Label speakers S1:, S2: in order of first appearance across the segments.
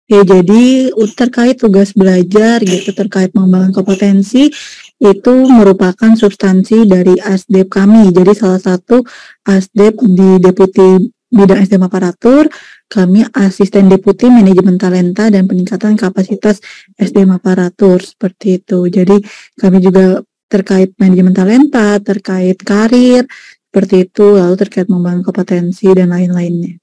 S1: Ya, jadi terkait tugas belajar gitu, terkait pengembangan kompetensi, itu merupakan substansi dari ASDEP kami. Jadi salah satu ASDEP di Deputi Bidang SDM Aparatur, kami Asisten Deputi Manajemen Talenta dan Peningkatan Kapasitas SDM Aparatur, seperti itu. Jadi kami juga terkait manajemen talenta, terkait karir, seperti itu, lalu terkait pengembangan kompetensi dan lain-lainnya.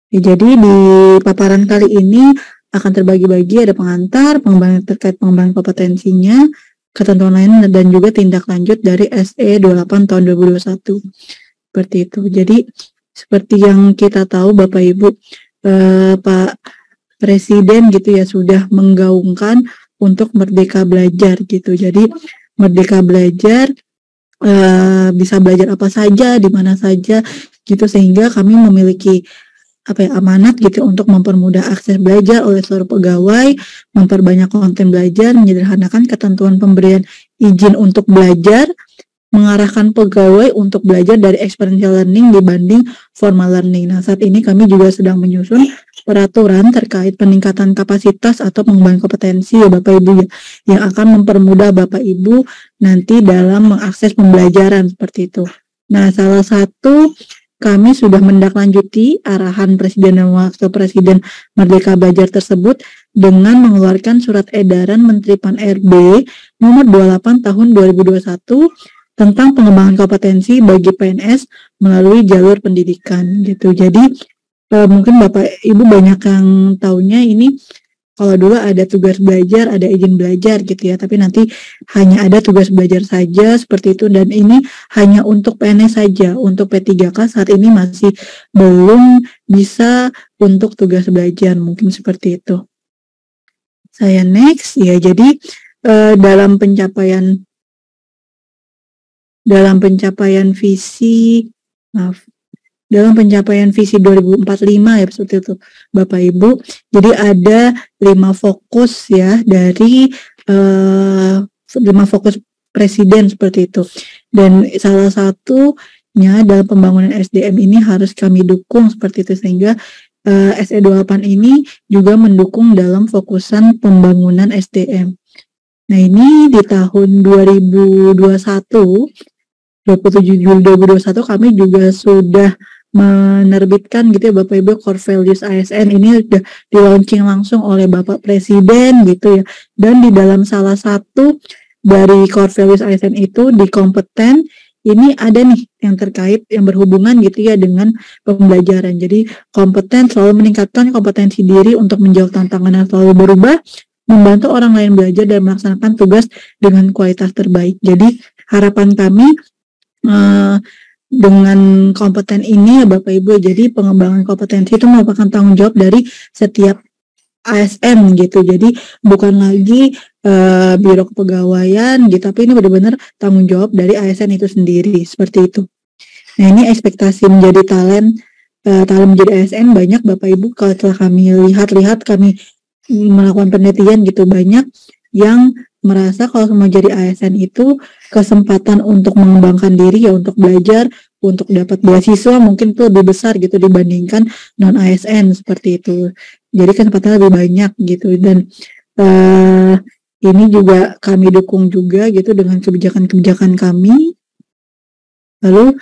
S1: Ya, jadi di paparan kali ini akan terbagi-bagi, ada pengantar, pengembangan terkait pengembangan kompetensinya, ketentuan lain dan juga tindak lanjut dari SE 28 tahun 2021. Seperti itu. Jadi seperti yang kita tahu Bapak Ibu, Pak Presiden gitu ya sudah menggaungkan untuk Merdeka Belajar gitu. Jadi Merdeka Belajar bisa belajar apa saja, di mana saja gitu, sehingga kami memiliki amanat gitu untuk mempermudah akses belajar oleh seluruh pegawai, memperbanyak konten belajar, menyederhanakan ketentuan pemberian izin untuk belajar, mengarahkan pegawai untuk belajar dari experiential learning dibanding formal learning. Nah, saat ini kami juga sedang menyusun peraturan terkait peningkatan kapasitas atau pengembangan kompetensi ya Bapak Ibu ya, yang akan mempermudah Bapak Ibu nanti dalam mengakses pembelajaran seperti itu. Nah, salah satu kami sudah menindaklanjuti arahan Presiden dan Wakil Presiden Merdeka Belajar tersebut dengan mengeluarkan surat edaran Menteri Pan-RB nomor 28 tahun 2021 tentang pengembangan kompetensi bagi PNS melalui jalur pendidikan gitu. Jadi mungkin Bapak Ibu banyak yang taunya ini kalau dulu ada tugas belajar, ada izin belajar gitu ya, tapi nanti hanya ada tugas belajar saja seperti itu, dan ini hanya untuk PNS saja. Untuk P3K saat ini masih belum bisa untuk tugas belajar, mungkin seperti itu. Saya next ya. Jadi dalam pencapaian visi dalam pencapaian visi 2045 ya seperti itu Bapak Ibu. Jadi ada 5 fokus ya dari 5 fokus Presiden seperti itu. Dan salah satunya dalam pembangunan SDM ini harus kami dukung seperti itu, sehingga SE 28 ini juga mendukung dalam fokusan pembangunan SDM. Nah, ini di tahun 2021 27 Juli 2021 kami juga sudah menerbitkan gitu ya Bapak Ibu Core Values ASN. Ini sudah di launching langsung oleh Bapak Presiden gitu ya. Dan di dalam salah satu dari Core Values ASN itu di kompeten ini ada nih yang terkait yang berhubungan gitu ya dengan pembelajaran. Jadi kompeten selalu meningkatkan kompetensi diri untuk menjawab tantangan yang selalu berubah, membantu orang lain belajar dan melaksanakan tugas dengan kualitas terbaik. Jadi harapan kami dengan kompeten ini ya Bapak Ibu, jadi pengembangan kompetensi itu merupakan tanggung jawab dari setiap ASN gitu. Jadi bukan lagi biro kepegawaian gitu, tapi ini benar-benar tanggung jawab dari ASN itu sendiri seperti itu. Nah, ini ekspektasi menjadi talent menjadi ASN banyak Bapak Ibu. Kalau telah kami lihat kami melakukan penelitian gitu, banyak yang merasa kalau mau jadi ASN itu kesempatan untuk mengembangkan diri ya, untuk belajar, untuk dapat beasiswa mungkin itu lebih besar gitu dibandingkan non ASN seperti itu. Jadi kesempatan lebih banyak gitu, dan ini juga kami dukung juga gitu dengan kebijakan-kebijakan kami. Lalu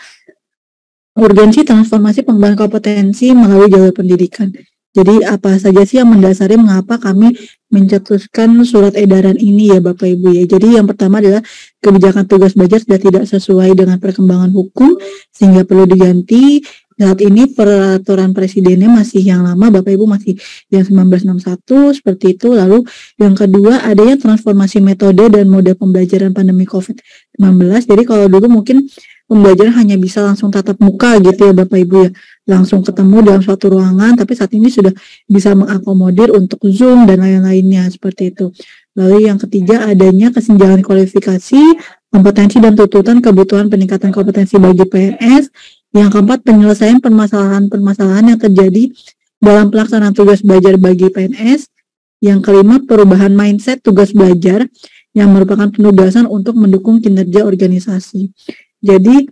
S1: urgensi transformasi pengembangan kompetensi melalui jalur pendidikan. Jadi apa saja sih yang mendasari mengapa kami mencetuskan surat edaran ini ya Bapak Ibu ya. Jadi yang pertama adalah kebijakan tugas belajar sudah tidak sesuai dengan perkembangan hukum sehingga perlu diganti. Saat ini peraturan presidennya masih yang lama Bapak Ibu, masih yang 1961 seperti itu. Lalu yang kedua adanya transformasi metode dan mode pembelajaran pandemi COVID-19. Jadi kalau dulu mungkin pembelajaran hanya bisa langsung tatap muka gitu ya Bapak Ibu ya, langsung ketemu dalam suatu ruangan, tapi saat ini sudah bisa mengakomodir untuk Zoom dan lain-lainnya seperti itu. Lalu yang ketiga adanya kesenjangan kualifikasi, kompetensi dan tuntutan kebutuhan peningkatan kompetensi bagi PNS. Yang keempat penyelesaian permasalahan-permasalahan yang terjadi dalam pelaksanaan tugas belajar bagi PNS. Yang kelima perubahan mindset tugas belajar yang merupakan penugasan untuk mendukung kinerja organisasi. Jadi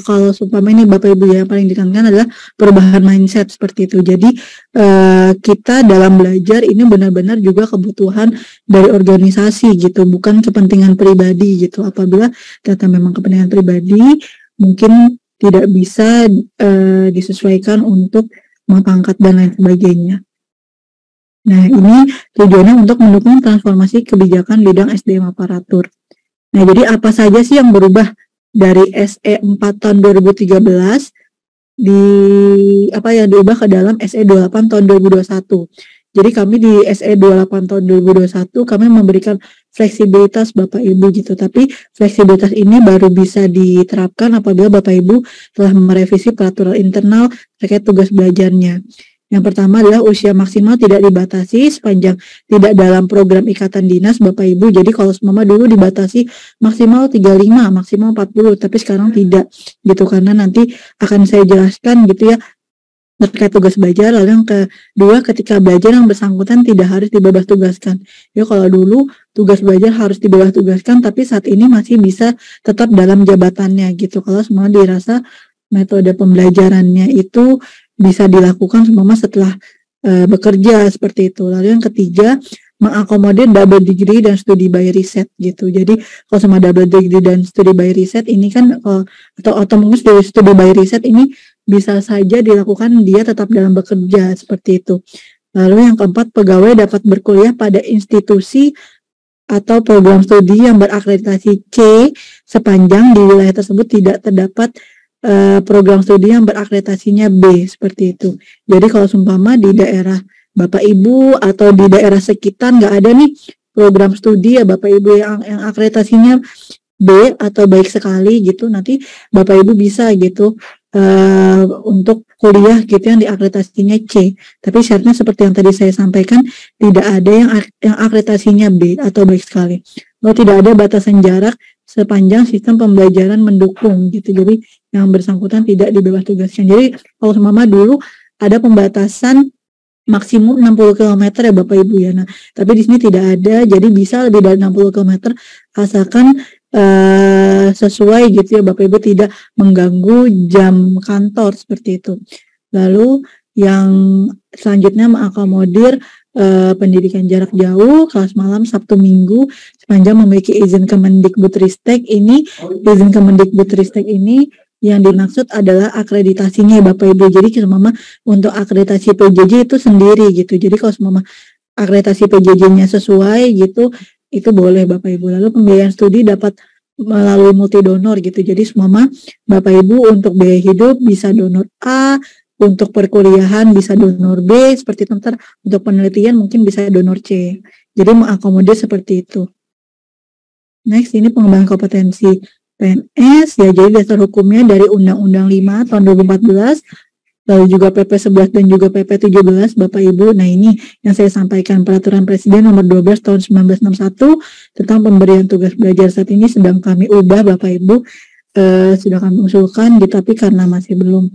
S1: kalau seumpama ini Bapak Ibu ya, yang paling ditekankan adalah perubahan mindset seperti itu. Jadi kita dalam belajar ini benar-benar juga kebutuhan dari organisasi gitu, bukan kepentingan pribadi gitu. Apabila ternyata memang kepentingan pribadi, mungkin tidak bisa disesuaikan untuk mengangkat dan lain sebagainya. Nah, ini tujuannya untuk mendukung transformasi kebijakan bidang SDM aparatur. Nah, jadi apa saja sih yang berubah dari SE 4 tahun 2013 diubah ke dalam SE 28 tahun 2021. Jadi kami di SE 28 tahun 2021 kami memberikan fleksibilitas Bapak Ibu gitu. Tapi fleksibilitas ini baru bisa diterapkan apabila Bapak Ibu telah merevisi peraturan internal terkait tugas belajarnya. Yang pertama adalah usia maksimal tidak dibatasi sepanjang tidak dalam program ikatan dinas Bapak Ibu. Jadi kalau semama dulu dibatasi maksimal 35, maksimal 40, tapi sekarang tidak gitu, karena nanti akan saya jelaskan gitu ya terkait tugas belajar. Lalu yang kedua, ketika belajar yang bersangkutan tidak harus dibebas tugaskan. Ya, kalau dulu tugas belajar harus dibebas tugaskan, tapi saat ini masih bisa tetap dalam jabatannya gitu. Kalau semua dirasa metode pembelajarannya itu bisa dilakukan semua setelah bekerja seperti itu. Lalu yang ketiga, mengakomodir double degree dan studi by riset gitu. Jadi kalau sama double degree dan studi by riset ini kan atau mungkin studi by riset ini bisa saja dilakukan dia tetap dalam bekerja seperti itu. Lalu yang keempat, pegawai dapat berkuliah pada institusi atau program studi yang berakreditasi C sepanjang di wilayah tersebut tidak terdapat program studi yang berakreditasinya B seperti itu. Jadi kalau seumpama di daerah Bapak Ibu atau di daerah sekitar nggak ada nih program studi ya Bapak Ibu yang akreditasinya B atau baik sekali gitu, nanti Bapak Ibu bisa gitu untuk kuliah gitu yang diakreditasinya C. Tapi syaratnya seperti yang tadi saya sampaikan, tidak ada yang akreditasinya B atau baik sekali. Lalu tidak ada batasan jarak sepanjang sistem pembelajaran mendukung gitu. Jadi yang bersangkutan tidak dibebas tugaskan. Jadi kalau semama dulu ada pembatasan maksimum 60 km ya Bapak Ibu ya. Nah, tapi di sini tidak ada, jadi bisa lebih dari 60 km asalkan sesuai gitu ya Bapak Ibu, tidak mengganggu jam kantor seperti itu. Lalu yang selanjutnya mengakomodir pendidikan jarak jauh, kelas malam, Sabtu Minggu sepanjang memiliki izin Kemendikbudristek. Ini izin Kemendikbudristek ini yang dimaksud adalah akreditasinya ya Bapak Ibu. Jadi semama untuk akreditasi PJJ itu sendiri gitu. Jadi kalau semama akreditasi PJJ-nya sesuai gitu, itu boleh Bapak Ibu. Lalu pembiayaan studi dapat melalui multidonor gitu. Jadi semama Bapak Ibu untuk biaya hidup bisa donor A, untuk perkuliahan bisa donor B, seperti itu. Ntar untuk penelitian mungkin bisa donor C. Jadi mengakomodir seperti itu. Next, ini pengembangan kompetensi PNS ya, jadi dasar hukumnya dari Undang-Undang 5 tahun 2014, lalu juga PP 11 dan juga PP 17 Bapak Ibu. Nah, ini yang saya sampaikan, Peraturan Presiden nomor 12 tahun 1961 tentang pemberian tugas belajar. Saat ini sedang kami ubah Bapak Ibu, sudah kami usulkan gitu, tapi karena masih belum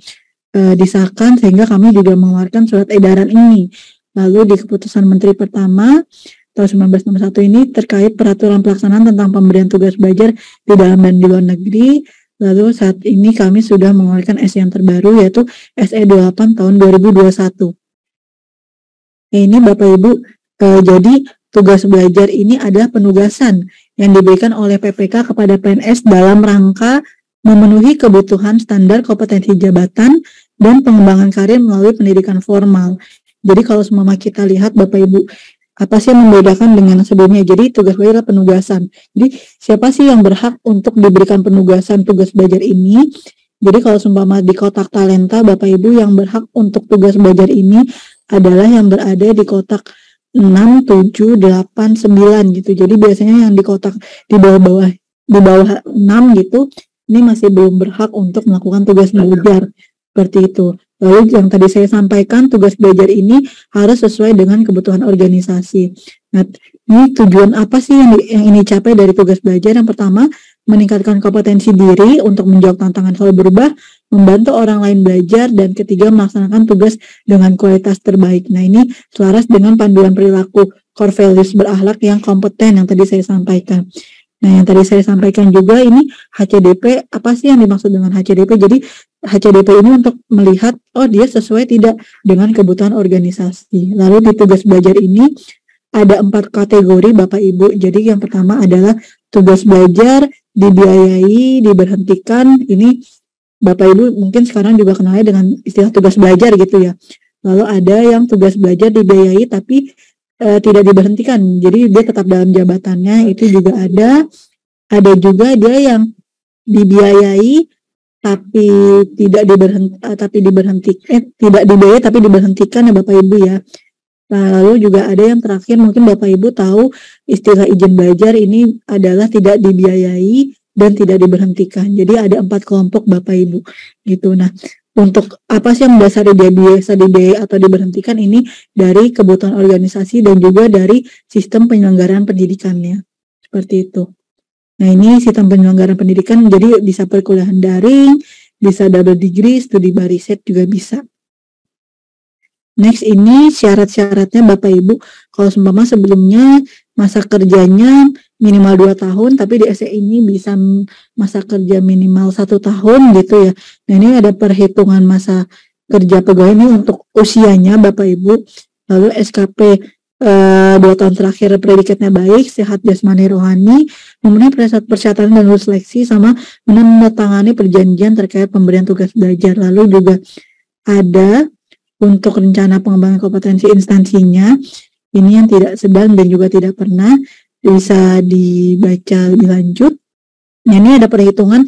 S1: disahkan sehingga kami juga mengeluarkan surat edaran ini. Lalu di keputusan Menteri Pertama tahun 1961 ini terkait peraturan pelaksanaan tentang pemberian tugas belajar di dalam dan di luar negeri. Lalu saat ini kami sudah mengeluarkan SE yang terbaru, yaitu SE 28 tahun 2021. Ini Bapak Ibu, jadi tugas belajar ini adalah penugasan yang diberikan oleh PPK kepada PNS dalam rangka memenuhi kebutuhan standar kompetensi jabatan dan pengembangan karir melalui pendidikan formal. Jadi kalau semua kita lihat Bapak Ibu, apa sih yang membedakan dengan sebelumnya? Jadi tugas belajar adalah penugasan. Jadi siapa sih yang berhak untuk diberikan penugasan tugas belajar ini? Jadi kalau seumpama di kotak talenta Bapak Ibu, yang berhak untuk tugas belajar ini adalah yang berada di kotak 6, 7, 8, 9 gitu. Jadi biasanya yang di kotak di bawah 6 gitu, ini masih belum berhak untuk melakukan tugas belajar seperti itu. Lalu yang tadi saya sampaikan, tugas belajar ini harus sesuai dengan kebutuhan organisasi. Nah, ini tujuan apa sih yang ini capai dari tugas belajar? Yang pertama, meningkatkan kompetensi diri untuk menjawab tantangan selalu berubah, membantu orang lain belajar, dan ketiga, melaksanakan tugas dengan kualitas terbaik. Nah, ini selaras dengan panduan perilaku core values berakhlak yang kompeten yang tadi saya sampaikan. Nah, yang tadi saya sampaikan juga ini HCDP, apa sih yang dimaksud dengan HCDP? Jadi HCDP ini untuk melihat, oh dia sesuai tidak dengan kebutuhan organisasi. Lalu di tugas belajar ini ada 4 kategori Bapak Ibu. Jadi yang pertama adalah tugas belajar dibiayai, diberhentikan. Ini Bapak Ibu mungkin sekarang juga kenalnya dengan istilah tugas belajar gitu ya. Lalu ada yang tugas belajar dibiayai tapi tidak diberhentikan. Jadi dia tetap dalam jabatannya, itu juga ada. Ada juga dia yang dibiayai tapi tidak dibiayai tapi diberhentikan ya Bapak Ibu ya. Lalu juga ada yang terakhir, mungkin Bapak Ibu tahu istilah izin belajar ini adalah tidak dibiayai dan tidak diberhentikan. Jadi ada 4 kelompok Bapak Ibu gitu. Nah, untuk apa sih yang mendasari dia biasa dibiayai atau diberhentikan, ini dari kebutuhan organisasi dan juga dari sistem penyelenggaraan pendidikannya. Seperti itu. Nah, ini sistem penyelenggaraan pendidikan, jadi bisa perkuliahan daring, bisa double degree, studi bariset juga bisa. Next, ini syarat-syaratnya Bapak Ibu. Kalau seumpama sebelumnya masa kerjanya minimal 2 tahun, tapi di SE ini bisa masa kerja minimal 1 tahun gitu ya. Nah, ini ada perhitungan masa kerja pegawai ini untuk usianya Bapak Ibu. Lalu SKP 2 tahun terakhir predikatnya baik, sehat jasmani rohani, memenuhi persyaratan dan lulus seleksi, sama menandatangani perjanjian terkait pemberian tugas belajar. Lalu juga ada untuk rencana pengembangan kompetensi instansinya, ini yang tidak sedang dan juga tidak pernah, bisa dibaca lebih lanjut. Nah, ini ada perhitungan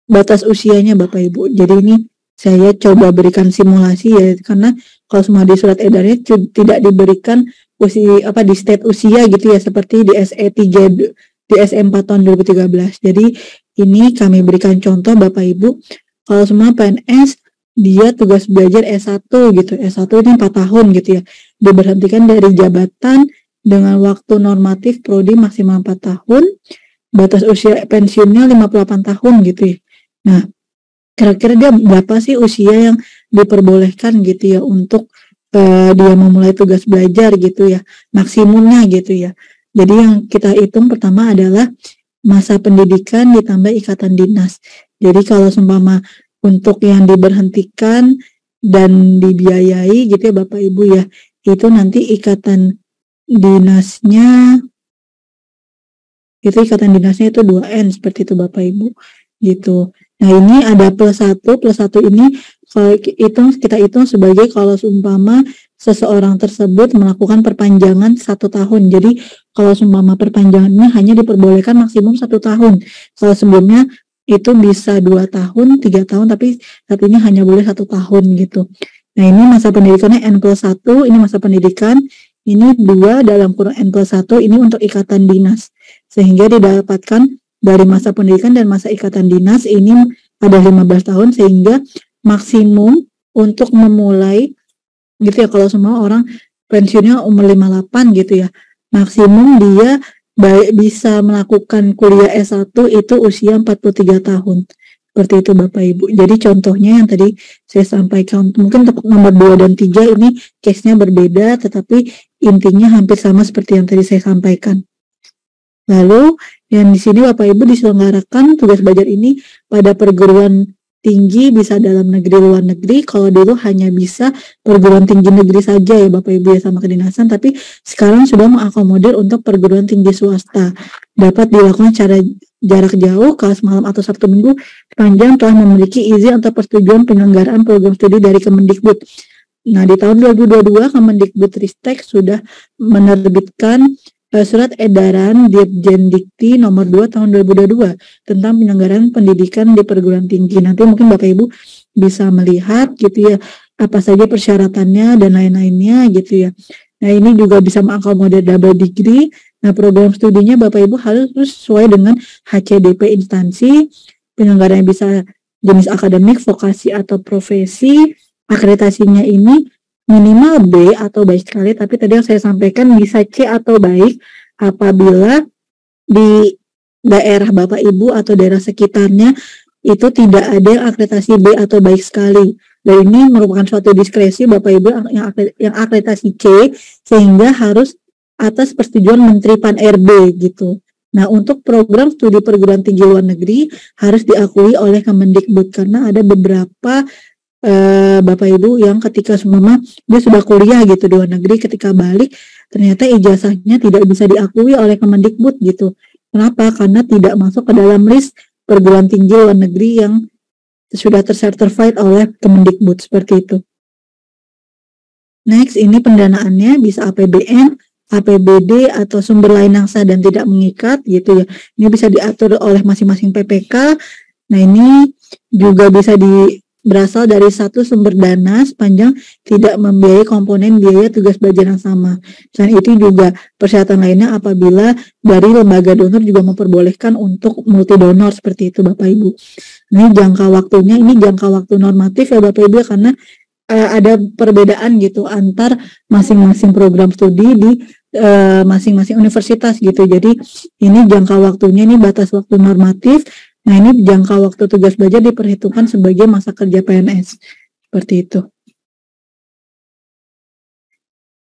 S1: batas usianya Bapak Ibu. Jadi ini saya coba berikan simulasi ya, karena kalau semua di surat edarnya tidak diberikan usia di state usia gitu ya, seperti di SE3 di SE4 tahun 2013. Jadi ini kami berikan contoh Bapak Ibu, kalau semua PNS dia tugas belajar S1 gitu. S1 ini 4 tahun gitu ya. Diberhentikan dari jabatan dengan waktu normatif prodi maksimal 4 tahun. Batas usia pensiunnya 58 tahun gitu ya. Nah, kira-kira dia berapa sih usia yang diperbolehkan gitu ya untuk dia memulai tugas belajar gitu ya. Maksimumnya gitu ya. Jadi yang kita hitung pertama adalah masa pendidikan ditambah ikatan dinas. Jadi kalau seumpama untuk yang diberhentikan dan dibiayai gitu ya Bapak Ibu ya, itu nanti ikatan dinasnya itu 2N seperti itu Bapak Ibu gitu. Nah, ini ada plus 1 ini kalau kita hitung sebagai kalau seumpama seseorang tersebut melakukan perpanjangan 1 tahun. Jadi kalau seumpama perpanjangannya hanya diperbolehkan maksimum 1 tahun. Kalau sebelumnya itu bisa 2 tahun, 3 tahun, tapi saat ini hanya boleh 1 tahun gitu. Nah, ini masa pendidikannya N+1, ini masa pendidikan, ini 2 dalam kurung N+1, ini untuk ikatan dinas. Sehingga didapatkan dari masa pendidikan dan masa ikatan dinas ini ada 15 tahun, sehingga maksimum untuk memulai gitu ya, kalau semua orang pensiunnya umur 58 gitu ya, maksimum dia bisa melakukan kuliah S1 itu usia 43 tahun. Seperti itu Bapak Ibu. Jadi contohnya yang tadi saya sampaikan, mungkin untuk nomor 2 dan 3 ini case-nya berbeda, tetapi intinya hampir sama seperti yang tadi saya sampaikan. Lalu yang di sini Bapak Ibu diselenggarakan tugas belajar ini pada perguruan tinggi, bisa dalam negeri, luar negeri. Kalau dulu hanya bisa perguruan tinggi negeri saja ya Bapak Ibu ya sama kedinasan, tapi sekarang sudah mengakomodir untuk perguruan tinggi swasta. Dapat dilakukan secara jarak jauh, kelas malam atau Sabtu Minggu, sepanjang telah memiliki izin atau persetujuan penyelenggaraan program studi dari Kemendikbud. Nah, di tahun 2022 Kemendikbudristek sudah menerbitkan Surat Edaran Dirjen Dikti nomor 2 tahun 2022 tentang penyelenggaraan pendidikan di perguruan tinggi. Nanti mungkin Bapak Ibu bisa melihat gitu ya, apa saja persyaratannya dan lain-lainnya gitu ya. Nah, ini juga bisa mengakomodir double degree. Nah, program studinya Bapak Ibu harus sesuai dengan HCDP instansi. Penyelenggaranya bisa jenis akademik, vokasi atau profesi. Akreditasinya ini minimal B atau baik sekali, tapi tadi yang saya sampaikan bisa C atau baik apabila di daerah Bapak Ibu atau daerah sekitarnya itu tidak ada yang akreditasi B atau baik sekali. Dan ini merupakan suatu diskresi Bapak Ibu yang akreditasi C, sehingga harus atas persetujuan Menteri Pan RB gitu. Nah, untuk program studi perguruan tinggi luar negeri harus diakui oleh Kemendikbud karena ada beberapa Bapak Ibu yang ketika semua dia sudah kuliah gitu di luar negeri, ketika balik ternyata ijazahnya tidak bisa diakui oleh Kemendikbud gitu. Kenapa? Karena tidak masuk ke dalam list perguruan tinggi luar negeri yang sudah tercertified oleh Kemendikbud, seperti itu. Next, ini pendanaannya bisa APBN, APBD atau sumber lain yang sah dan tidak mengikat gitu ya. Ini bisa diatur oleh masing-masing PPK. Nah, ini juga bisa berasal dari satu sumber dana sepanjang tidak membiayai komponen biaya tugas belajar yang sama. Selain itu juga persyaratan lainnya apabila dari lembaga donor juga memperbolehkan untuk multi donor, seperti itu Bapak Ibu. Ini jangka waktunya, ini jangka waktu normatif ya Bapak Ibu, karena ada perbedaan gitu antar masing-masing program studi di masing-masing universitas gitu. Jadi ini jangka waktunya, ini batas waktu normatif. Nah, ini jangka waktu tugas belajar diperhitungkan sebagai masa kerja PNS. Seperti itu.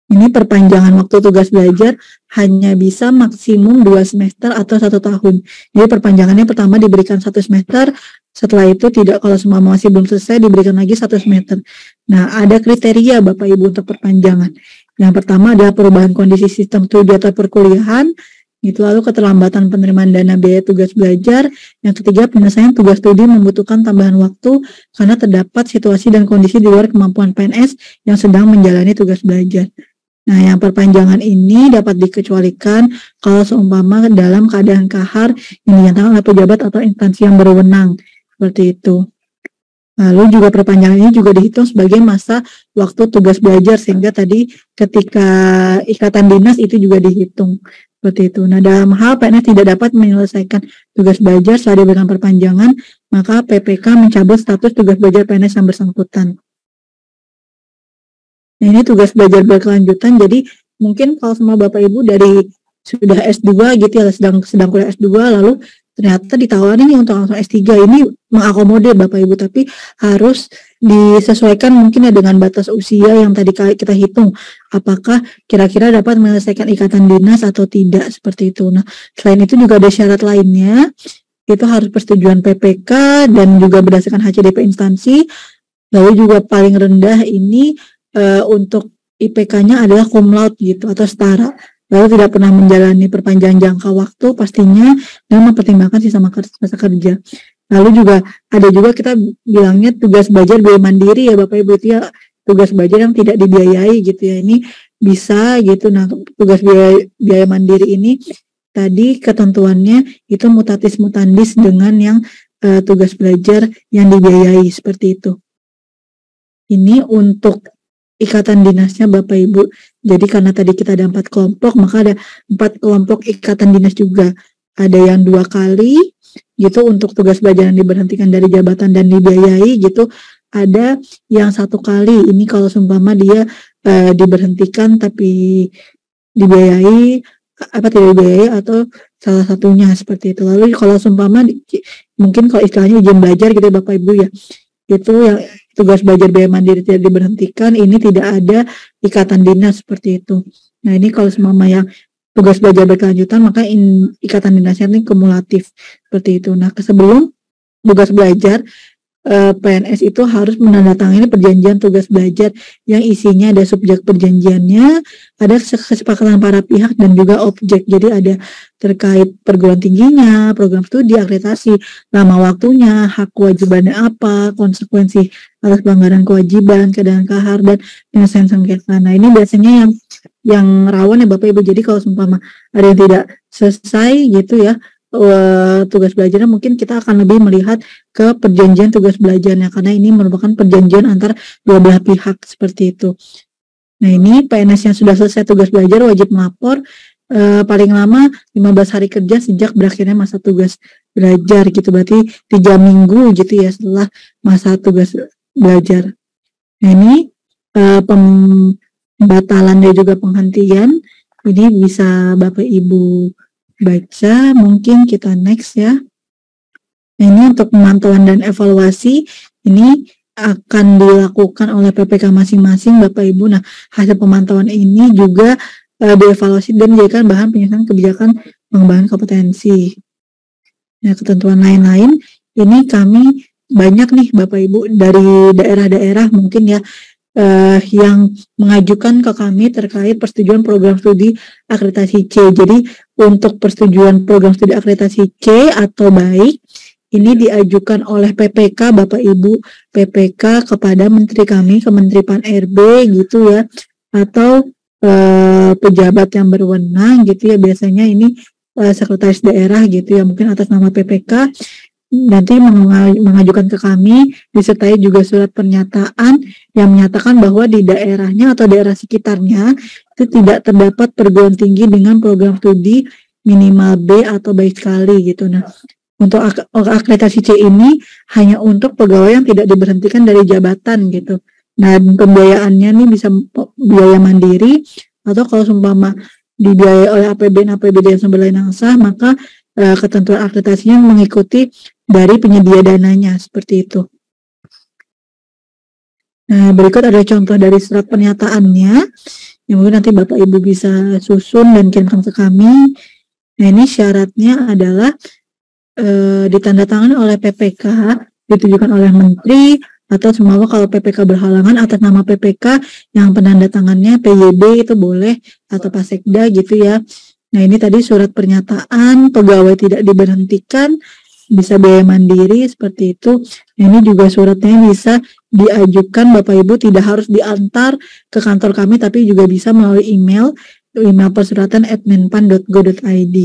S1: Ini perpanjangan waktu tugas belajar hanya bisa maksimum 2 semester atau 1 tahun. Jadi perpanjangannya pertama diberikan 1 semester, setelah itu tidak, kalau semua masih belum selesai diberikan lagi 1 semester. Nah, ada kriteria Bapak Ibu untuk perpanjangan. Yang pertama adalah perubahan kondisi sistem studi atau perkuliahan, itu lalu keterlambatan penerimaan dana biaya tugas belajar. Yang ketiga, penyelesaian tugas studi membutuhkan tambahan waktu karena terdapat situasi dan kondisi di luar kemampuan PNS yang sedang menjalani tugas belajar. Nah, yang perpanjangan ini dapat dikecualikan kalau seumpama dalam keadaan kahar yang dinyatakan oleh pejabat atau instansi yang berwenang, seperti itu. Lalu juga perpanjangan ini juga dihitung sebagai masa waktu tugas belajar, sehingga tadi ketika ikatan dinas itu juga dihitung, seperti itu. Nah, dalam hal PNS tidak dapat menyelesaikan tugas belajar setelah diberikan perpanjangan, maka PPK mencabut status tugas belajar PNS yang bersangkutan. Nah, ini tugas belajar berkelanjutan. Jadi mungkin kalau semua Bapak Ibu dari sudah S2 gitu ya, sedang kuliah S2, lalu ternyata ditawarin nih untuk langsung S3, ini mengakomodir Bapak Ibu, tapi harus disesuaikan mungkin ya dengan batas usia yang tadi kita hitung, apakah kira-kira dapat menyelesaikan ikatan dinas atau tidak, seperti itu. Nah, selain itu juga ada syarat lainnya, itu harus persetujuan PPK dan juga berdasarkan HCDP instansi. Lalu juga paling rendah ini untuk IPK-nya adalah cum laude gitu atau setara. Lalu tidak pernah menjalani perpanjangan jangka waktu pastinya dan mempertimbangkan sisa masa kerja. Lalu juga ada juga kita bilangnya tugas belajar biaya mandiri ya Bapak Ibu, itu ya tugas belajar yang tidak dibiayai gitu ya. Ini bisa gitu. Nah, tugas biaya mandiri ini tadi ketentuannya itu mutatis mutandis dengan yang tugas belajar yang dibiayai, seperti itu. Ini untuk ikatan dinasnya Bapak Ibu. Jadi karena tadi kita ada 4 kelompok, maka ada 4 kelompok ikatan dinas juga. Ada yang 2 kali gitu untuk tugas belajar yang diberhentikan dari jabatan dan dibiayai gitu. Ada yang 1 kali, ini kalau seumpama dia diberhentikan tapi dibiayai, tidak dibiayai atau salah satunya, seperti itu. Lalu kalau seumpama mungkin kalau istilahnya izin belajar gitu Bapak Ibu ya, itu yang tugas belajar biaya mandiri tidak diberhentikan, ini tidak ada ikatan dinas, seperti itu. Nah, ini kalau semua yang tugas belajar berkelanjutan, maka ikatan dinasnya ini kumulatif, seperti itu. Nah, sebelum tugas belajar, PNS itu harus menandatangani perjanjian tugas belajar yang isinya ada subjek perjanjiannya, ada kesepakatan para pihak dan juga objek. Jadi ada terkait perguruan tingginya, program studi, akreditasi, lama waktunya, hak kewajibannya apa, konsekuensi atas pelanggaran kewajiban, keadaan kahar, dan penyelesaian sengketa. Nah, ini biasanya yang rawan ya Bapak Ibu. Jadi kalau seumpama ada yang tidak selesai gitu ya tugas belajarnya, mungkin kita akan lebih melihat ke perjanjian tugas belajarnya karena ini merupakan perjanjian antar dua belah pihak, seperti itu. Nah, ini PNS yang sudah selesai tugas belajar wajib melapor paling lama 15 hari kerja sejak berakhirnya masa tugas belajar gitu, berarti 3 minggu gitu ya setelah masa tugas belajar. Nah, ini pembatalan dan juga penghentian ini bisa Bapak Ibu baca. Mungkin kita next ya. Nah, ini untuk pemantauan dan evaluasi ini akan dilakukan oleh PPK masing-masing Bapak Ibu. Nah, hasil pemantauan ini juga dievaluasi dan dijadikan bahan penyusunan kebijakan pengembangan kompetensi. Nah, ketentuan lain-lain ini kami banyak nih Bapak Ibu dari daerah-daerah mungkin ya yang mengajukan ke kami terkait persetujuan program studi akreditasi C. Jadi untuk persetujuan program studi akreditasi C atau baik ini diajukan oleh PPK Bapak Ibu, PPK kepada menteri kami, Kementerian Pan-RB gitu ya, atau pejabat yang berwenang gitu ya, biasanya ini sekretaris daerah gitu ya, mungkin atas nama PPK nanti mengajukan ke kami disertai juga surat pernyataan yang menyatakan bahwa di daerahnya atau daerah sekitarnya itu tidak terdapat perguruan tinggi dengan program studi minimal B atau baik sekali gitu. Nah, untuk akreditasi C ini hanya untuk pegawai yang tidak diberhentikan dari jabatan gitu. Nah, pembiayaannya nih bisa biaya mandiri atau kalau seumpama dibiayai oleh APBD yang sumber lain yang sah, maka ketentuan akreditasinya mengikuti dari penyedia dananya, seperti itu. Nah, berikut ada contoh dari surat pernyataannya, yang mungkin nanti Bapak Ibu bisa susun dan kirimkan ke kami. Nah, ini syaratnya adalah ditandatangani oleh PPK, ditujukan oleh Menteri, atau semua kalau PPK berhalangan atas nama PPK yang penandatangannya PYB itu boleh, atau Pasekda gitu ya. Nah, ini tadi surat pernyataan, pegawai tidak diberhentikan, bisa biaya mandiri seperti itu. Ini juga suratnya bisa diajukan Bapak Ibu, tidak harus diantar ke kantor kami, tapi juga bisa melalui email persuratan@menpan.go.id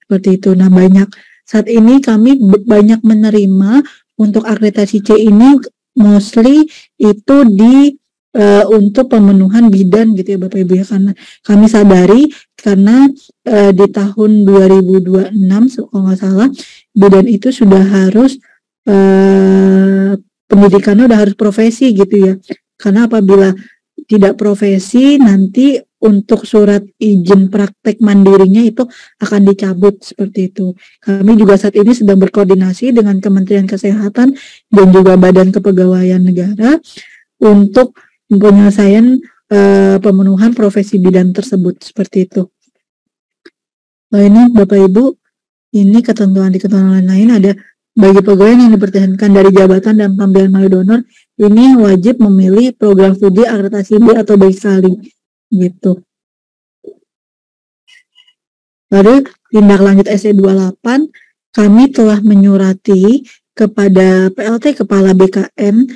S1: seperti itu. Nah, banyak saat ini kami banyak menerima untuk akreditasi C ini mostly itu di untuk pemenuhan bidan gitu ya Bapak Ibu ya, karena kami sadari karena di tahun 2026 kalau nggak salah bidan itu sudah harus pendidikannya udah harus profesi gitu ya, karena apabila tidak profesi nanti untuk surat izin praktek mandirinya itu akan dicabut seperti itu. Kami juga saat ini sedang berkoordinasi dengan Kementerian Kesehatan dan juga Badan Kepegawaian Negara untuk penyelesaian pemenuhan profesi bidan tersebut seperti itu. Nah, ini Bapak Ibu, ini ketentuan lain ada bagi pegawai yang dipertahankan dari jabatan dan pemilihan melalui donor, ini wajib memilih program studi akreditasi B atau baik sekali gitu. Lalu tindak lanjut SE28, kami telah menyurati kepada PLT Kepala BKN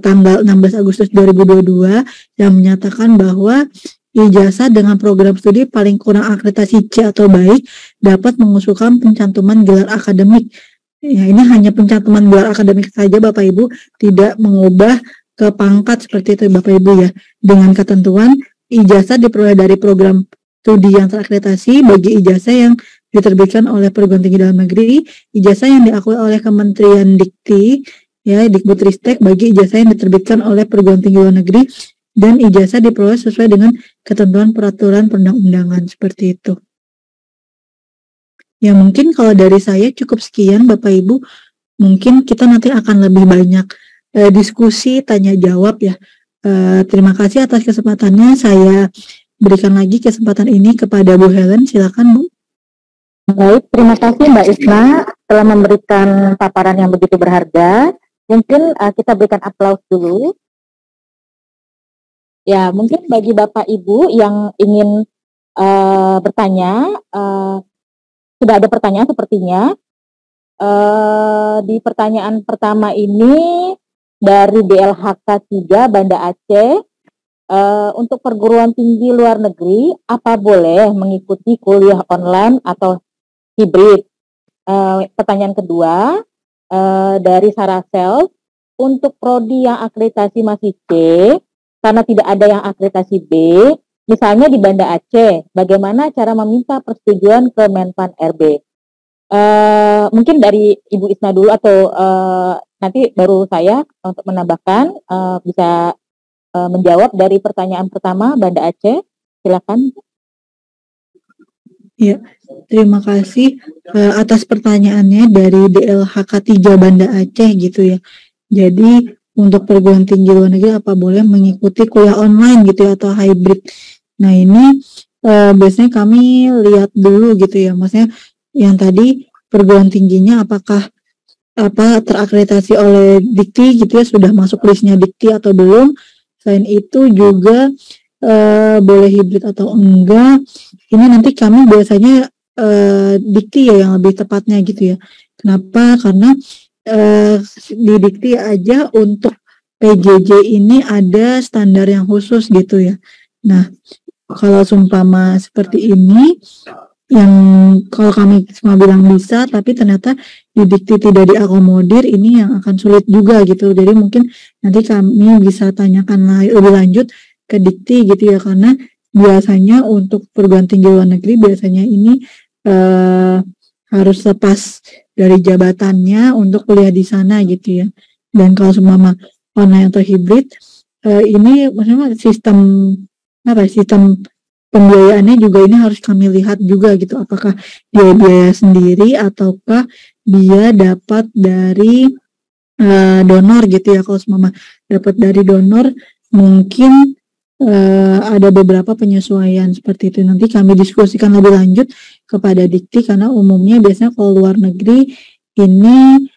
S1: tanggal 16 Agustus 2022 yang menyatakan bahwa ijazah dengan program studi paling kurang akreditasi C atau baik dapat mengusulkan pencantuman gelar akademik. Ya, ini hanya pencantuman gelar akademik saja Bapak Ibu, tidak mengubah ke pangkat seperti itu Bapak Ibu ya. Dengan ketentuan ijazah diperoleh dari program studi yang terakreditasi bagi ijazah yang diterbitkan oleh perguruan tinggi dalam negeri, ijazah yang diakui oleh Kementerian Dikti ya, Dikbudristek bagi ijazah yang diterbitkan oleh perguruan tinggi luar negeri, dan ijazah diperoleh sesuai dengan ketentuan peraturan perundang-undangan seperti itu. Ya, mungkin kalau dari saya cukup sekian Bapak Ibu. Mungkin kita nanti akan lebih banyak diskusi tanya jawab ya. Terima kasih atas kesempatannya. Saya berikan lagi kesempatan ini kepada Bu Helen. Silakan Bu.
S2: Baik, terima kasih Mbak Isma telah memberikan paparan yang begitu berharga. Mungkin kita berikan aplaus dulu. Ya, mungkin bagi Bapak Ibu yang ingin bertanya, sudah ada pertanyaan sepertinya. Di pertanyaan pertama ini dari DLHK 3 Banda Aceh, untuk perguruan tinggi luar negeri, apa boleh mengikuti kuliah online atau hibrid? Pertanyaan kedua dari Sarasel, untuk prodi yang akreditasi masih C, karena tidak ada yang akreditasi B, misalnya di Banda Aceh, bagaimana cara meminta persetujuan ke Menpan RB? Mungkin dari Ibu Isna dulu atau nanti baru saya untuk menambahkan, bisa menjawab dari pertanyaan pertama Banda Aceh. Silakan.
S1: Ya, terima kasih atas pertanyaannya dari DLHK 3 Banda Aceh gitu ya. Jadi untuk perguruan tinggi luar negeri apa boleh mengikuti kuliah online gitu ya atau hybrid. Nah, ini biasanya kami lihat dulu gitu ya, maksudnya yang tadi perguruan tingginya apakah terakreditasi oleh Dikti gitu ya, sudah masuk listnya Dikti atau belum. Selain itu juga boleh hibrid atau enggak. Ini nanti kami biasanya Dikti ya yang lebih tepatnya gitu ya. Kenapa? Karena di Dikti aja untuk PJJ ini ada standar yang khusus gitu ya. Nah, kalau seumpama seperti ini, yang kalau kami semua bilang bisa, tapi ternyata di Dikti tidak diakomodir, ini yang akan sulit juga gitu. Jadi mungkin nanti kami bisa tanyakan lebih lanjut ke Dikti gitu ya, karena biasanya untuk perguruan tinggi luar negeri biasanya ini harus lepas dari jabatannya untuk kuliah di sana gitu ya. Dan kalau semua online atau hibrid, ini maksudnya sistem pembiayaannya juga ini harus kami lihat juga gitu, apakah dia biaya sendiri ataukah dia dapat dari donor gitu ya. Kalau semua dapat dari donor mungkin ada beberapa penyesuaian seperti itu. Nanti kami diskusikan lebih lanjut kepada Dikti, karena umumnya biasanya kalau luar negeri ini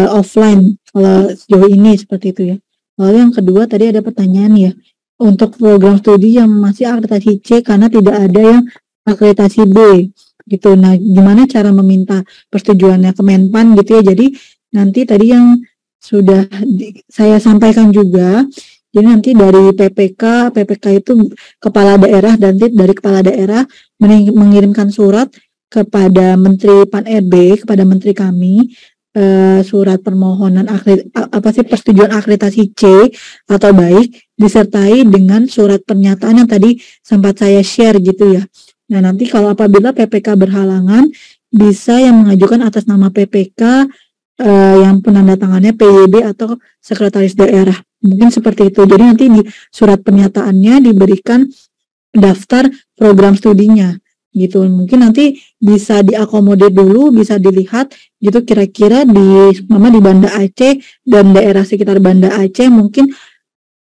S1: offline kalau sejauh ini seperti itu ya. Lalu yang kedua tadi ada pertanyaan ya, untuk program studi yang masih akreditasi C karena tidak ada yang akreditasi B gitu. Nah, gimana cara meminta persetujuannya Kemenpan gitu ya. Jadi nanti tadi yang sudah saya sampaikan juga, jadi nanti dari PPK itu kepala daerah, dan dari kepala daerah mengirimkan surat kepada Menteri Pan-RB, kepada Menteri kami, surat permohonan persetujuan akreditasi C atau baik, disertai dengan surat pernyataan yang tadi sempat saya share gitu ya. Nah, nanti kalau apabila PPK berhalangan, bisa yang mengajukan atas nama PPK yang penandatangannya PYB atau sekretaris daerah. Mungkin seperti itu. Jadi nanti di surat pernyataannya diberikan daftar program studinya gitu. Mungkin nanti bisa diakomodir dulu, bisa dilihat gitu kira-kira di Banda Aceh dan daerah sekitar Banda Aceh mungkin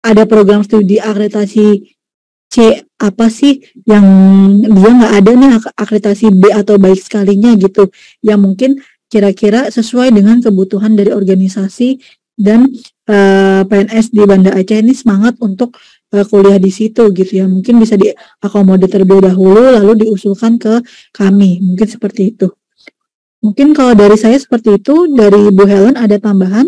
S1: ada program studi akreditasi C apa sih yang dia nggak ada nih akreditasi B atau baik sekalinya gitu, yang mungkin kira-kira sesuai dengan kebutuhan dari organisasi dan PNS di Banda Aceh ini semangat untuk kuliah di situ gitu ya. Mungkin bisa diakomodir terlebih dahulu lalu diusulkan ke kami, mungkin seperti itu. Mungkin kalau dari saya seperti itu. Dari Bu Helen ada tambahan?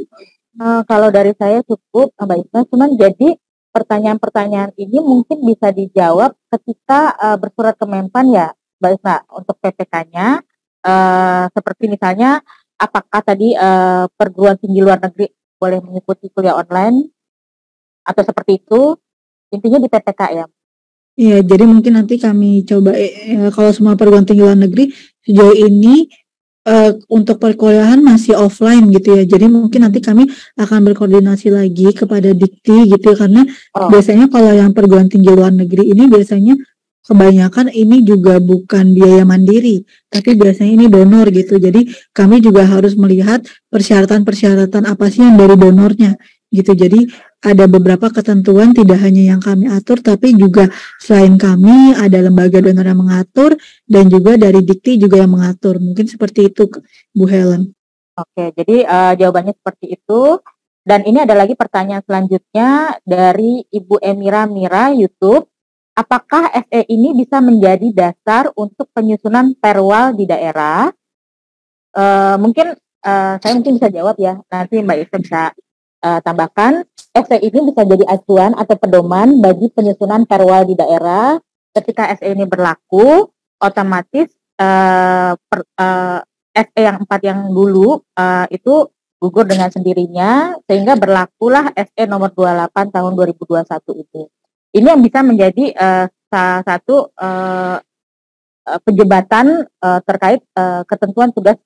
S2: Kalau dari saya cukup, Mbak Isma. Cuman jadi pertanyaan-pertanyaan ini mungkin bisa dijawab ketika bersurat ke Menpan ya, Mbak Isma, untuk PPK-nya. Seperti misalnya, apakah tadi perguruan tinggi luar negeri boleh mengikuti kuliah online atau seperti itu? Intinya di PPK ya.
S1: Iya, jadi mungkin nanti kami coba kalau semua perguruan tinggi luar negeri sejauh ini untuk perkuliahan masih offline gitu ya. Jadi mungkin nanti kami akan berkoordinasi lagi kepada Dikti gitu ya, karena biasanya kalau yang perguruan tinggi luar negeri ini biasanya kebanyakan ini juga bukan biaya mandiri, tapi biasanya ini donor gitu. Jadi kami juga harus melihat persyaratan-persyaratan apa sih yang dari donornya gitu. Jadi ada beberapa ketentuan tidak hanya yang kami atur, tapi juga selain kami ada lembaga donor yang mengatur dan juga dari Dikti juga yang mengatur. Mungkin seperti itu, Bu Helen.
S2: Oke, jadi jawabannya seperti itu. Dan ini ada lagi pertanyaan selanjutnya dari Ibu Emira Mira YouTube. Apakah SE ini bisa menjadi dasar untuk penyusunan perwal di daerah? Mungkin saya mungkin bisa jawab ya. Nanti Mbak Isa bisa tambahkan. SE ini bisa jadi acuan atau pedoman bagi penyusunan perwal di daerah. Ketika SE ini berlaku, otomatis SE yang 4 yang dulu itu gugur dengan sendirinya, sehingga berlakulah SE nomor 28 tahun 2021 itu. Ini yang bisa menjadi salah satu penjembatan terkait ketentuan tugas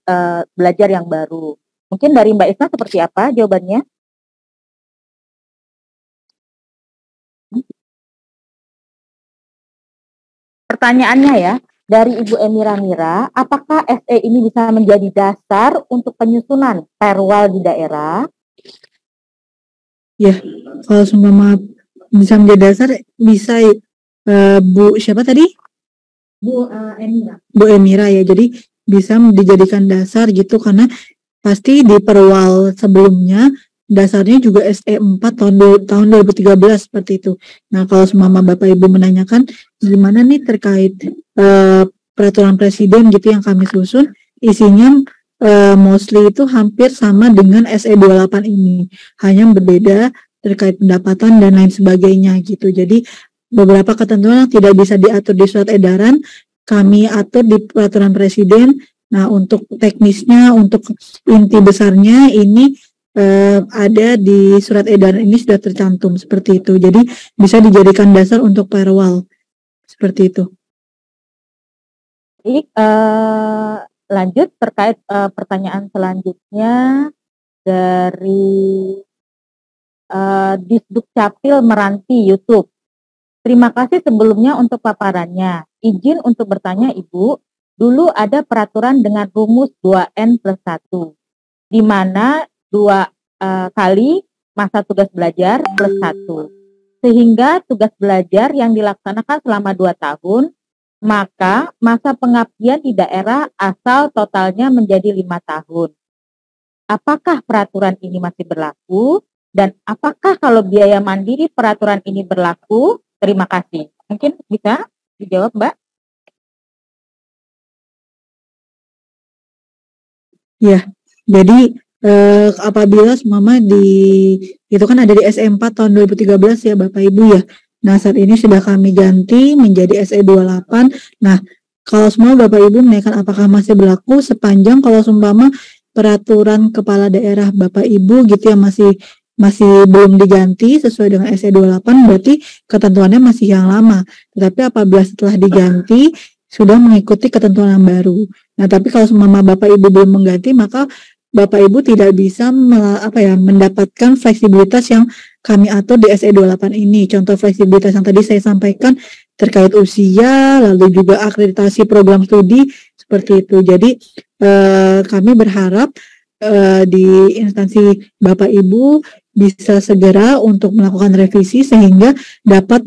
S2: belajar yang baru. Mungkin dari Mbak Isma seperti apa jawabannya? Pertanyaannya ya, dari Ibu Emira Mira, apakah SE ini bisa menjadi dasar untuk penyusunan perwal di daerah?
S1: Ya, kalau seumpama bisa menjadi dasar, bisa Bu siapa tadi? Bu Emira ya. Jadi bisa dijadikan dasar gitu karena pasti di perwal sebelumnya dasarnya juga SE 4 tahun 2013 seperti itu. Nah, kalau semama Bapak Ibu menanyakan gimana nih terkait peraturan presiden gitu yang kami susun, isinya mostly itu hampir sama dengan SE 28 ini. Hanya berbeda terkait pendapatan dan lain sebagainya gitu. Jadi beberapa ketentuan yang tidak bisa diatur di surat edaran kami atur di peraturan presiden. Nah, untuk teknisnya, untuk inti besarnya ini ada di surat edaran ini sudah tercantum seperti itu. Jadi bisa dijadikan dasar untuk perwal seperti itu.
S2: Baik, lanjut terkait pertanyaan selanjutnya dari Disduk Capil Meranti YouTube. Terima kasih sebelumnya untuk paparannya. Izin untuk bertanya Ibu, dulu ada peraturan dengan rumus 2N+1, di mana 2 kali masa tugas belajar plus 1. Sehingga tugas belajar yang dilaksanakan selama 2 tahun, maka masa pengabdian di daerah asal totalnya menjadi 5 tahun. Apakah peraturan ini masih berlaku? Dan apakah kalau biaya mandiri peraturan ini berlaku? Terima kasih. Mungkin bisa dijawab, Mbak?
S1: Ya, jadi apabila semama itu kan ada di SE 4 tahun 2013 ya Bapak Ibu ya. Nah, saat ini sudah kami ganti menjadi SE 28. Nah, kalau semua Bapak Ibu menanyakan apakah masih berlaku sepanjang kalau seumpama peraturan kepala daerah Bapak Ibu gitu ya masih belum diganti sesuai dengan SE 28, berarti ketentuannya masih yang lama. Tetapi apabila setelah diganti sudah mengikuti ketentuan yang baru. Nah, tapi kalau semua Bapak Ibu belum mengganti, maka Bapak Ibu tidak bisa mendapatkan fleksibilitas yang kami atur di SE 28 ini. Contoh fleksibilitas yang tadi saya sampaikan terkait usia, lalu juga akreditasi program studi seperti itu. Jadi kami berharap di instansi Bapak Ibu bisa segera untuk melakukan revisi sehingga dapat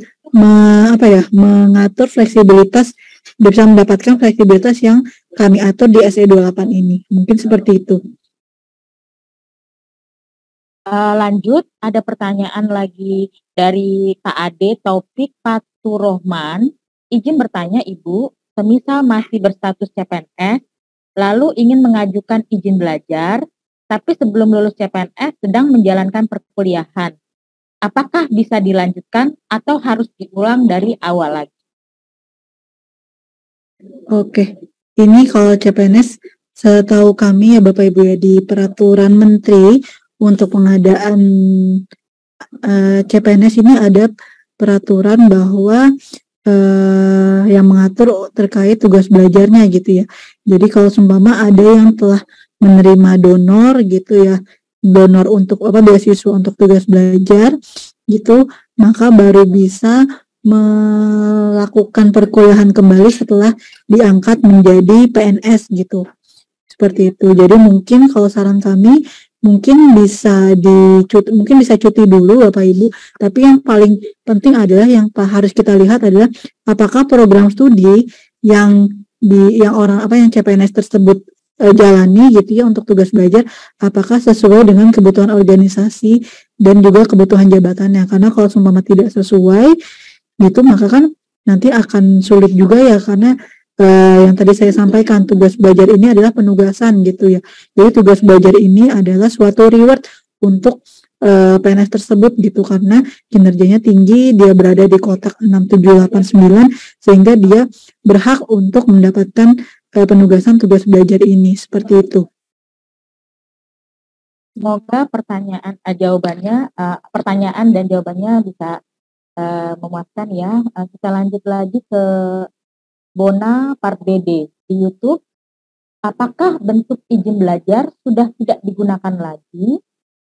S1: mengatur fleksibilitas, bisa mendapatkan fleksibilitas yang kami atur di SE 28 ini. Mungkin seperti itu.
S2: Lanjut, ada pertanyaan lagi dari Kak Ade Taufik Paturohman. Izin bertanya Ibu, semisal masih berstatus CPNS, lalu ingin mengajukan izin belajar, tapi sebelum lulus CPNS sedang menjalankan perkuliahan. Apakah bisa dilanjutkan atau harus diulang dari awal lagi?
S1: Oke, ini kalau CPNS setahu kami ya Bapak Ibu ya di peraturan menteri untuk pengadaan CPNS ini ada peraturan bahwa yang mengatur terkait tugas belajarnya gitu ya. Jadi kalau seumpama ada yang telah menerima donor gitu ya, donor untuk beasiswa untuk tugas belajar gitu, maka baru bisa melakukan perkuliahan kembali setelah diangkat menjadi PNS gitu. Seperti itu. Jadi mungkin kalau saran kami mungkin bisa cuti dulu Bapak Ibu, tapi yang paling penting adalah yang harus kita lihat adalah apakah program studi yang yang CPNS tersebut jalani gitu ya untuk tugas belajar, apakah sesuai dengan kebutuhan organisasi dan juga kebutuhan jabatannya. Karena kalau seumpama tidak sesuai gitu, maka kan nanti akan sulit juga ya, karena yang tadi saya sampaikan tugas belajar ini adalah penugasan gitu ya. Jadi tugas belajar ini adalah suatu reward untuk PNS tersebut gitu, karena kinerjanya tinggi, dia berada di kotak 6789 sehingga dia berhak untuk mendapatkan penugasan tugas belajar ini seperti itu.
S2: Semoga pertanyaan dan jawabannya bisa memuaskan ya. Kita lanjut lagi ke Bona Pardede di YouTube. Apakah bentuk izin belajar sudah tidak digunakan lagi?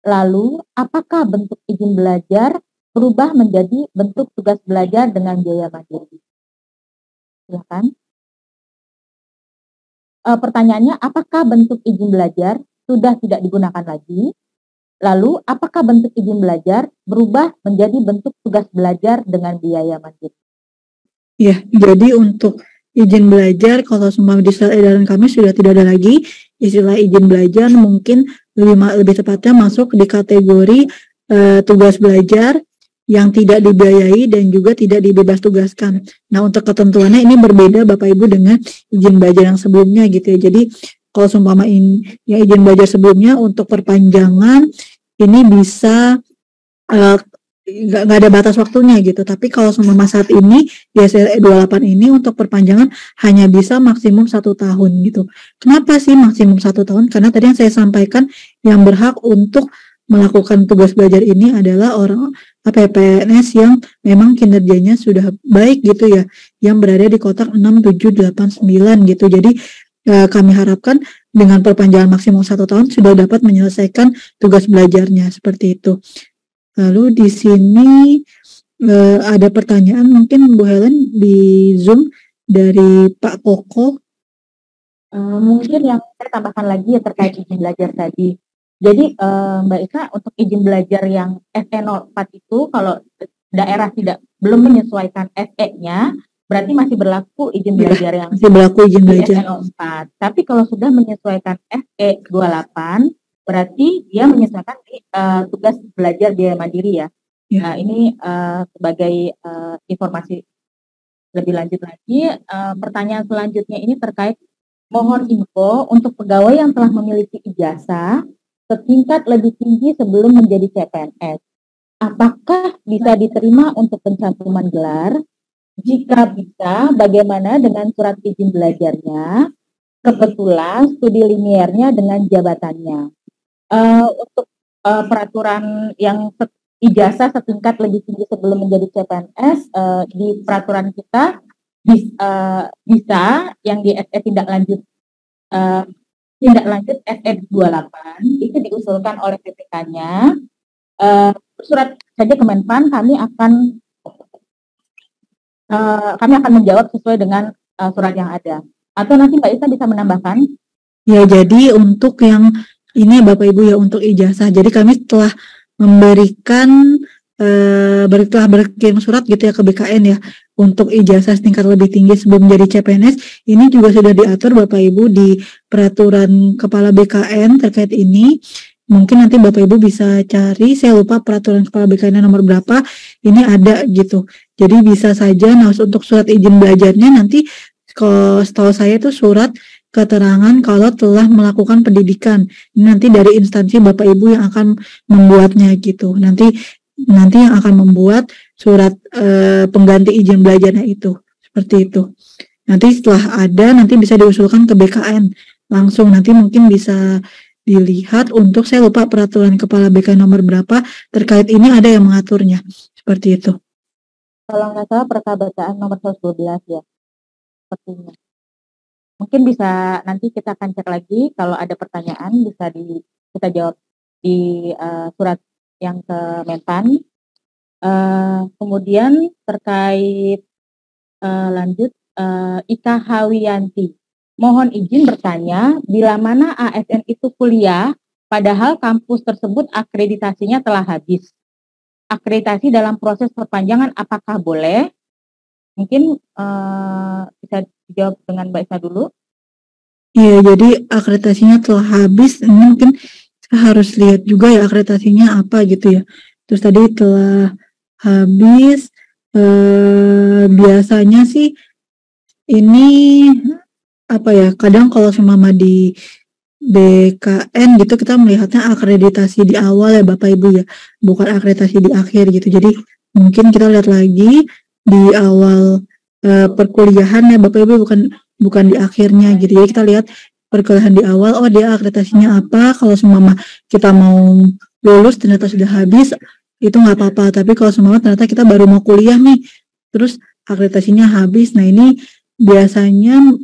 S2: Lalu, apakah bentuk izin belajar berubah menjadi bentuk tugas belajar dengan biaya mandiri? Silakan. Pertanyaannya, apakah bentuk izin belajar sudah tidak digunakan lagi? Lalu, apakah bentuk izin belajar berubah menjadi bentuk tugas belajar dengan biaya mandiri?
S1: Ya, jadi untuk izin belajar, kalau semua di surat edaran kami sudah tidak ada lagi istilah izin belajar, mungkin lebih tepatnya masuk di kategori tugas belajar yang tidak dibiayai dan juga tidak dibebas tugaskan. Nah, untuk ketentuannya ini berbeda Bapak Ibu dengan izin belajar yang sebelumnya gitu ya. Jadi kalau seumpama ini ya izin belajar sebelumnya untuk perpanjangan ini bisa nggak ada batas waktunya gitu. Tapi kalau seumpama saat ini di SRE 28 ini untuk perpanjangan hanya bisa maksimum 1 tahun gitu. Kenapa sih maksimum 1 tahun? Karena tadi yang saya sampaikan yang berhak untuk melakukan tugas belajar ini adalah orang PPNS yang memang kinerjanya sudah baik gitu ya, yang berada di kotak 6, 7, 8, 9 gitu. Jadi kami harapkan dengan perpanjangan maksimum 1 tahun sudah dapat menyelesaikan tugas belajarnya seperti itu. Lalu di sini ada pertanyaan mungkin Bu Helen di Zoom dari Pak Koko.
S2: Mungkin yang saya tambahkan lagi ya terkait izin belajar tadi. Jadi Mbak Isa, untuk izin belajar yang SE04 itu kalau daerah belum menyesuaikan SE-nya, berarti masih berlaku izin belajar yang
S1: masih berlaku izin belajar
S2: SE04. Tapi kalau sudah menyesuaikan SE28, berarti dia menyesuaikan tugas belajar biaya mandiri ya. Nah, ini sebagai informasi lebih lanjut lagi, pertanyaan selanjutnya ini terkait mohon info untuk pegawai yang telah memiliki ijazah setingkat lebih tinggi sebelum menjadi CPNS. Apakah bisa diterima untuk pencantuman gelar? Jika bisa, bagaimana dengan surat izin belajarnya? Kebetulan studi liniernya dengan jabatannya. Untuk peraturan yang ijazah setingkat lebih tinggi sebelum menjadi CPNS, di peraturan kita bisa yang di SE tindak lanjut SE 28 itu diusulkan oleh PPK-nya. Surat saja Kemenpan kami akan menjawab sesuai dengan surat yang ada. Atau nanti Mbak Isa bisa menambahkan?
S1: Ya, jadi untuk yang ini Bapak Ibu ya, untuk ijazah. Jadi kami telah memberikan berkirim surat gitu ya ke BKN ya untuk ijazah setingkat lebih tinggi sebelum menjadi CPNS. Ini juga sudah diatur Bapak Ibu di peraturan kepala BKN terkait ini. Mungkin nanti Bapak Ibu bisa cari, saya lupa peraturan kepala BKN nomor berapa, ini ada gitu. Jadi bisa saja, nah untuk surat izin belajarnya nanti setahu saya itu surat keterangan kalau telah melakukan pendidikan. Nanti dari instansi Bapak Ibu yang akan membuatnya gitu. Nanti yang akan membuat surat pengganti izin belajarnya itu. Seperti itu. Nanti setelah ada, nanti bisa diusulkan ke BKN. Langsung nanti mungkin bisa dilihat untuk, saya lupa peraturan kepala BKN nomor berapa, terkait ini ada yang mengaturnya. Seperti itu.
S2: Kalau nggak salah perkabataan nomor 112 ya. Sepertinya. Mungkin bisa nanti kita akan cek lagi, kalau ada pertanyaan bisa kita jawab di surat yang ke Menpan. Kemudian terkait lanjut Ika Hawiyanti, mohon izin bertanya, bila mana ASN itu kuliah padahal kampus tersebut akreditasinya telah habis, akreditasi dalam proses perpanjangan apakah boleh? Mungkin bisa dijawab dengan Mbak Isa dulu.
S1: Iya, jadi akreditasinya telah habis, ini mungkin harus lihat juga ya akreditasinya apa gitu ya. Terus tadi telah habis, biasanya sih ini apa ya, kadang kalau semama di BKN gitu kita melihatnya akreditasi di awal ya Bapak Ibu ya, bukan akreditasi di akhir gitu. Jadi mungkin kita lihat lagi di awal perkuliahan ya Bapak Ibu, bukan di akhirnya gitu. Jadi kita lihat perkuliahan di awal, oh dia akreditasinya apa, kalau semama kita mau lulus ternyata sudah habis, itu nggak apa-apa. Tapi kalau semama ternyata kita baru mau kuliah nih, terus akreditasinya habis, nah ini biasanya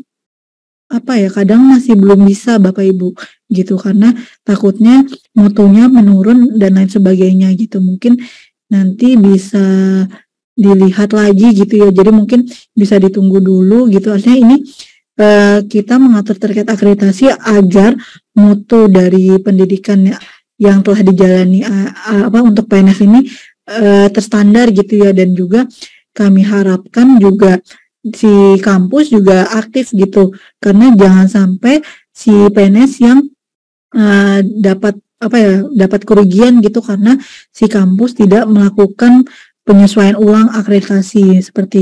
S1: apa ya, kadang masih belum bisa Bapak Ibu gitu, karena takutnya mutunya menurun dan lain sebagainya gitu. Mungkin nanti bisa dilihat lagi gitu ya, jadi mungkin bisa ditunggu dulu gitu. Artinya ini kita mengatur terkait akreditasi agar mutu dari pendidikan yang telah dijalani untuk PNS ini terstandar gitu ya, dan juga kami harapkan juga si kampus juga aktif gitu, karena jangan sampai si PNS yang dapat kerugian gitu karena si kampus tidak melakukan penyesuaian ulang akreditasi seperti